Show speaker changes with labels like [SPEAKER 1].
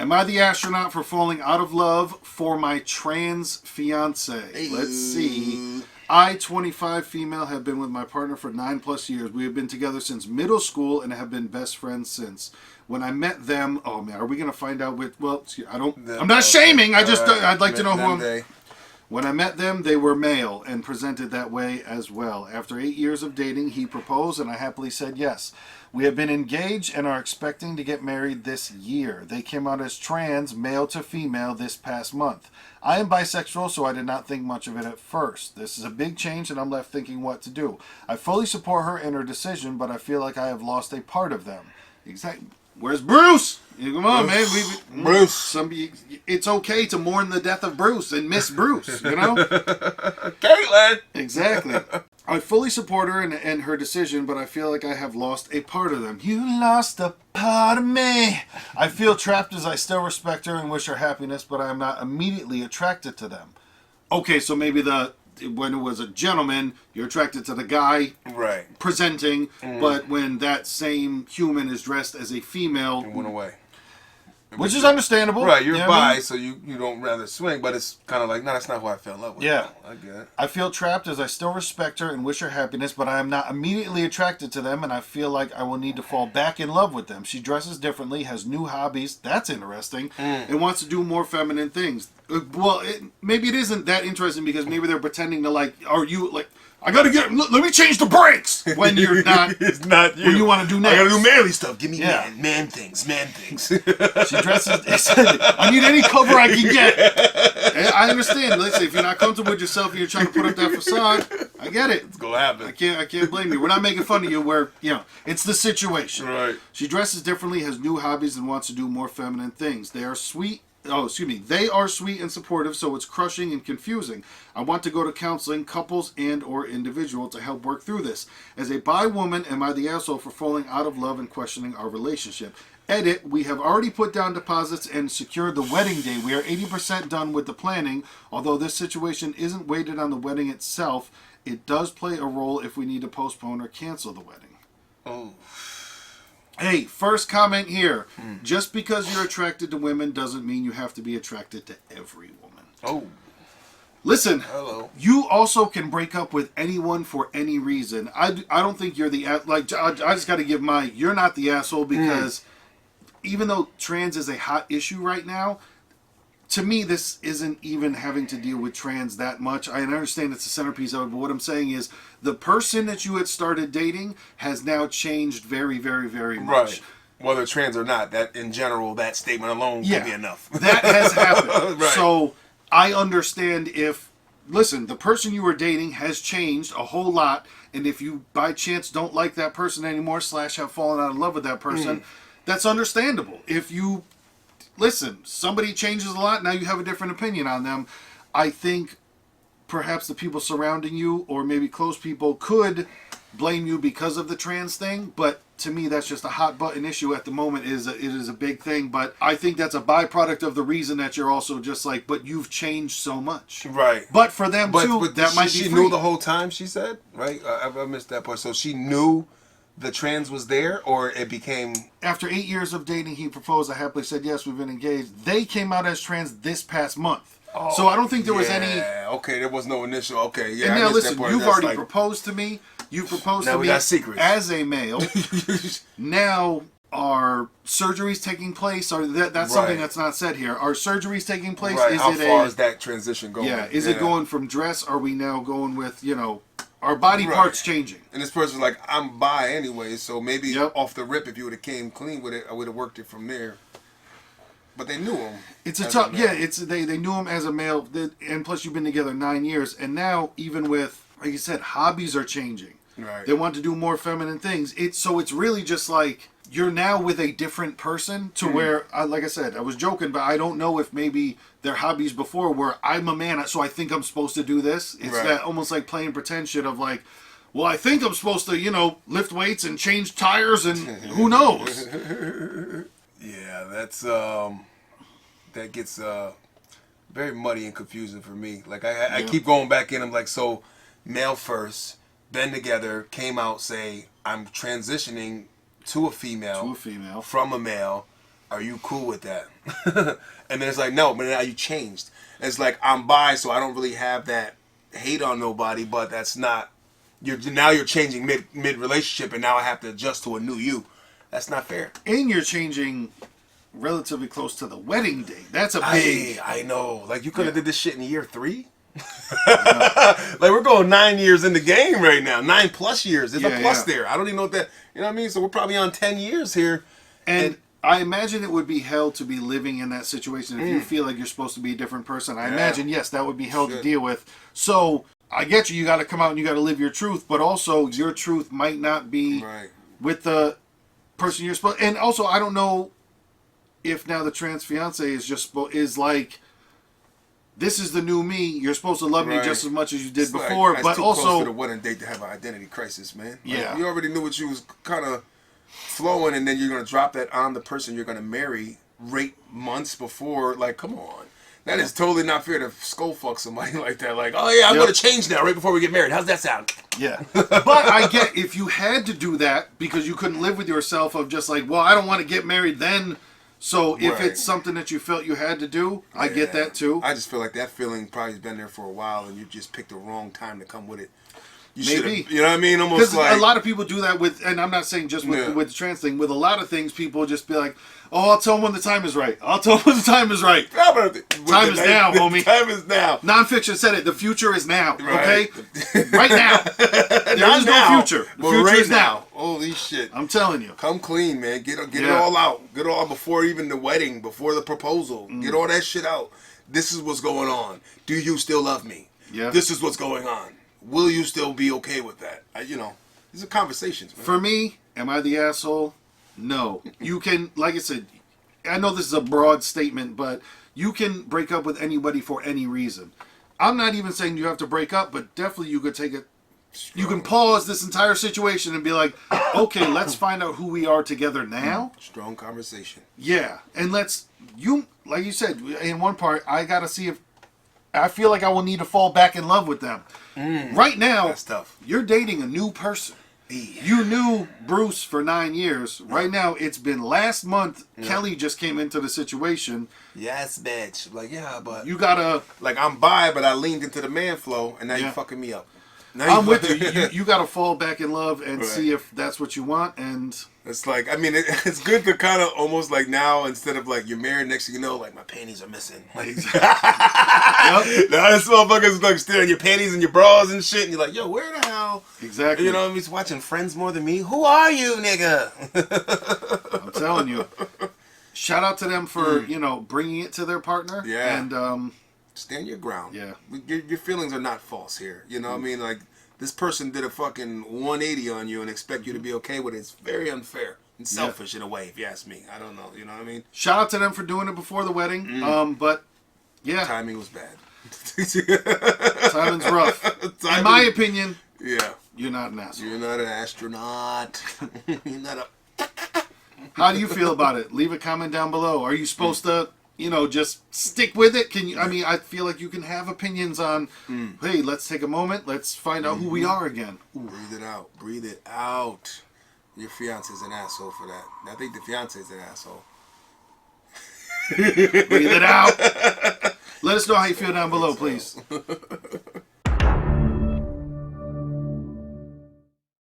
[SPEAKER 1] Am I the astronaut for falling out of love for my trans fiance?
[SPEAKER 2] Hey.
[SPEAKER 1] Let's see. I, 25 female, have been with my partner for 9+ years. We have been together since middle school and have been best friends since. When I met them, oh man, are we gonna find out which? Well, I'm not shaming. I'd like to know who I'm. When I met them, they were male and presented that way as well. After 8 years of dating, he proposed and I happily said yes. We have been engaged and are expecting to get married this year. They came out as trans, male to female, this past month. I am bisexual, so I did not think much of it at first. This is a big change and I'm left thinking what to do. I fully support her in her decision, but I feel like I have lost a part of them. Exactly. Where's Bruce? Come on, man.
[SPEAKER 2] Bruce.
[SPEAKER 1] It's okay to mourn the death of Bruce and miss Bruce, you know?
[SPEAKER 2] Caitlin!
[SPEAKER 1] Exactly. I fully support her and her decision, but I feel like I have lost a part of them. You lost a part of me. I feel trapped as I still respect her and wish her happiness, but I am not immediately attracted to them. Okay, so maybe when it was a gentleman, you're attracted to the guy presenting, but when that same human is dressed as a female,
[SPEAKER 2] it went away.
[SPEAKER 1] Which is understandable.
[SPEAKER 2] Right, you're bi, so you don't rather swing, but it's kind of like, no, that's not who I fell in love with.
[SPEAKER 1] Yeah.
[SPEAKER 2] I get it.
[SPEAKER 1] I feel trapped as I still respect her and wish her happiness, but I am not immediately attracted to them, and I feel like I will need to fall back in love with them. She dresses differently, has new hobbies, that's interesting, and wants to do more feminine things. Well, maybe it isn't that interesting because maybe they're pretending to I gotta let me change the brakes when you're not.
[SPEAKER 2] It's not you.
[SPEAKER 1] When you want to do next.
[SPEAKER 2] I gotta do manly stuff. Give me man things.
[SPEAKER 1] She dresses. I need any cover I can get. I understand. Listen, if you're not comfortable with yourself and you're trying to put up that facade, I get it.
[SPEAKER 2] It's gonna happen.
[SPEAKER 1] I can't blame you. We're not making fun of you. It's the situation.
[SPEAKER 2] Right.
[SPEAKER 1] She dresses differently, has new hobbies, and wants to do more feminine things. They are sweet. They are sweet and supportive, so it's crushing and confusing. I want to go to counseling, couples and or individual, to help work through this. As a bi woman, am I the asshole for falling out of love and questioning our relationship? Edit, we have already put down deposits and secured the wedding day. We are 80% done with the planning. Although this situation isn't weighted on the wedding itself, it does play a role if we need to postpone or cancel the wedding.
[SPEAKER 2] Oh.
[SPEAKER 1] Hey, first comment here. Just because you're attracted to women doesn't mean you have to be attracted to every woman.
[SPEAKER 2] Oh.
[SPEAKER 1] Listen,
[SPEAKER 2] hello.
[SPEAKER 1] You also can break up with anyone for any reason. I don't think you're the... I just got to give you're not the asshole because even though trans is a hot issue right now, to me, this isn't even having to deal with trans that much. I understand it's the centerpiece of it, but what I'm saying is the person that you had started dating has now changed very, very, very much.
[SPEAKER 2] Right. Whether trans or not, that in general, that statement alone could be enough.
[SPEAKER 1] That has happened.
[SPEAKER 2] Right.
[SPEAKER 1] So I understand listen, the person you were dating has changed a whole lot, and if you by chance don't like that person anymore / have fallen out of love with that person, that's understandable. If you... Listen, somebody changes a lot, now you have a different opinion on them. I think perhaps the people surrounding you, or maybe close people, could blame you because of the trans thing, but to me that's just a hot button issue at the moment. It is a big thing, but I think that's a byproduct of the reason that you're also just like, but you've changed so much.
[SPEAKER 2] Right.
[SPEAKER 1] But for them too,
[SPEAKER 2] but
[SPEAKER 1] that might be
[SPEAKER 2] she
[SPEAKER 1] free.
[SPEAKER 2] knew the whole time, she said? Right? I missed that part. So she knew the trans was there, or it became...
[SPEAKER 1] After 8 years of dating, he proposed. I happily said yes, we've been engaged. They came out as trans this past month. Oh, so I don't think there was any...
[SPEAKER 2] Yeah, okay, there was no initial... Okay, yeah,
[SPEAKER 1] and now listen, you've already proposed to me. You proposed to me as a male. Now, are surgeries taking place? Or that's something that's not said here. Are surgeries taking place?
[SPEAKER 2] Right, how far is that transition going?
[SPEAKER 1] Yeah, is it going from dress? Are we now going with, our body parts changing?
[SPEAKER 2] And this person's like, I'm bi anyway, so maybe off the rip, if you would have came clean with it, I would have worked it from there. But they knew him.
[SPEAKER 1] It's a tough... Yeah, they knew him as a male, and plus you've been together 9 years, and now, even with, like you said, hobbies are changing.
[SPEAKER 2] Right.
[SPEAKER 1] They want to do more feminine things. So it's really just like you're now with a different person to where, like I said, I was joking, but I don't know if maybe their hobbies before were, I'm a man, so I think I'm supposed to do this. It's that almost like playing pretend shit of like, well, I think I'm supposed to, lift weights and change tires and who knows?
[SPEAKER 2] Yeah, that gets very muddy and confusing for me. Like I keep going back in. I'm like, so male first, been together, came out, say I'm transitioning to a female from a male. Are you cool with that? And then it's like, no, but now you changed. And it's like, I'm bi, so I don't really have that hate on nobody, but that's not. You're changing mid relationship, and now I have to adjust to a new you. That's not fair.
[SPEAKER 1] And you're changing relatively close to the wedding date. That's a big.
[SPEAKER 2] I know. Like, you could have did this shit in year 3. Like, we're going 9 years in the game right now. 9+ years. There's a plus there. I don't even know what that. You know what I mean? So we're probably on 10 years here.
[SPEAKER 1] And I imagine it would be hell to be living in that situation if you feel like you're supposed to be a different person. I imagine, yes, that would be hell to deal with. So I get you. You got to come out and you got to live your truth, but also your truth might not be with the person you're supposed. And also, I don't know if now the trans fiance is like, this is the new me. You're supposed to love me just as much as you did before,
[SPEAKER 2] like,
[SPEAKER 1] but
[SPEAKER 2] too
[SPEAKER 1] also
[SPEAKER 2] close to the wedding date to have an identity crisis, man. Like, you already knew what you was kind of flowing, and then you're gonna drop that on the person you're gonna marry right months before. Like, come on, that is totally not fair to skull fuck somebody like that. Like, oh yeah, I'm gonna change now right before we get married. How's that sound?
[SPEAKER 1] Yeah, but I get if you had to do that because you couldn't live with yourself of just like, well, I don't want to get married then. So if it's something that you felt you had to do, I get that too.
[SPEAKER 2] I just feel like that feeling probably has been there for a while, and you just picked the wrong time to come with it.
[SPEAKER 1] Maybe.
[SPEAKER 2] You know what I mean? Almost like
[SPEAKER 1] a lot of people do that with, and I'm not saying just with the trans thing. With a lot of things, people just be like, "Oh, I'll tell them when the time is right. I'll tell them when the time is right." Time is now, homie.
[SPEAKER 2] Time is now.
[SPEAKER 1] Nonfiction said it. The future is now. Okay, right now. There is no future. The future is now.
[SPEAKER 2] Holy shit!
[SPEAKER 1] I'm telling you.
[SPEAKER 2] Come clean, man. Get it all out. Get it all before even the wedding, before the proposal. Get all that shit out. This is what's going on. Do you still love me?
[SPEAKER 1] Yeah.
[SPEAKER 2] This is what's going on. Will you still be okay with that? These are conversations, man.
[SPEAKER 1] For me, am I the asshole? No. You can, like I said, I know this is a broad statement, but you can break up with anybody for any reason. I'm not even saying you have to break up, but definitely you could take it. You can pause this entire situation and be like, okay, let's find out who we are together now.
[SPEAKER 2] Strong conversation.
[SPEAKER 1] Yeah. And like you said, in one part, I got to see if I feel like I will need to fall back in love with them. Right now,
[SPEAKER 2] that's tough.
[SPEAKER 1] You're dating a new person. Yeah. You knew Bruce for 9 years. Right now, it's been last month. Kelly just came into the situation.
[SPEAKER 2] Yes, bitch. Like, yeah, but
[SPEAKER 1] you gotta
[SPEAKER 2] like I'm bi, but I leaned into the man flow, and now you fucking me up.
[SPEAKER 1] I'm with you. You got to fall back in love and see if that's what you want. And
[SPEAKER 2] it's like, I mean, it's good to kind of almost like now, instead of like you're married, next thing you know, like my panties are missing. Like, now this motherfucker's like staring your panties and your bras and shit, and you're like, yo, where the hell?
[SPEAKER 1] Exactly.
[SPEAKER 2] You know what I mean? He's watching Friends more than me. Who are you, nigga?
[SPEAKER 1] I'm telling you. Shout out to them for bringing it to their partner.
[SPEAKER 2] Yeah.
[SPEAKER 1] And
[SPEAKER 2] stand your ground.
[SPEAKER 1] Yeah.
[SPEAKER 2] Your feelings are not false here. You know what I mean? Like, this person did a fucking 180 on you and expect you to be okay with it. It's very unfair and selfish in a way, if you ask me. I don't know. You know what I mean?
[SPEAKER 1] Shout out to them for doing it before the wedding. But, yeah.
[SPEAKER 2] Timing was bad.
[SPEAKER 1] Timing's rough. In my opinion, you're not an asshole.
[SPEAKER 2] You're not an astronaut. You're not a...
[SPEAKER 1] How do you feel about it? Leave a comment down below. Are you supposed to... just stick with it. Can you? I mean, I feel like you can have opinions on. Hey, let's take a moment. Let's find out who we are again.
[SPEAKER 2] Breathe it out. Breathe it out. Your fiance's an asshole for that. I think the fiance's an asshole.
[SPEAKER 1] Breathe it out. Let us know how you feel down below, please.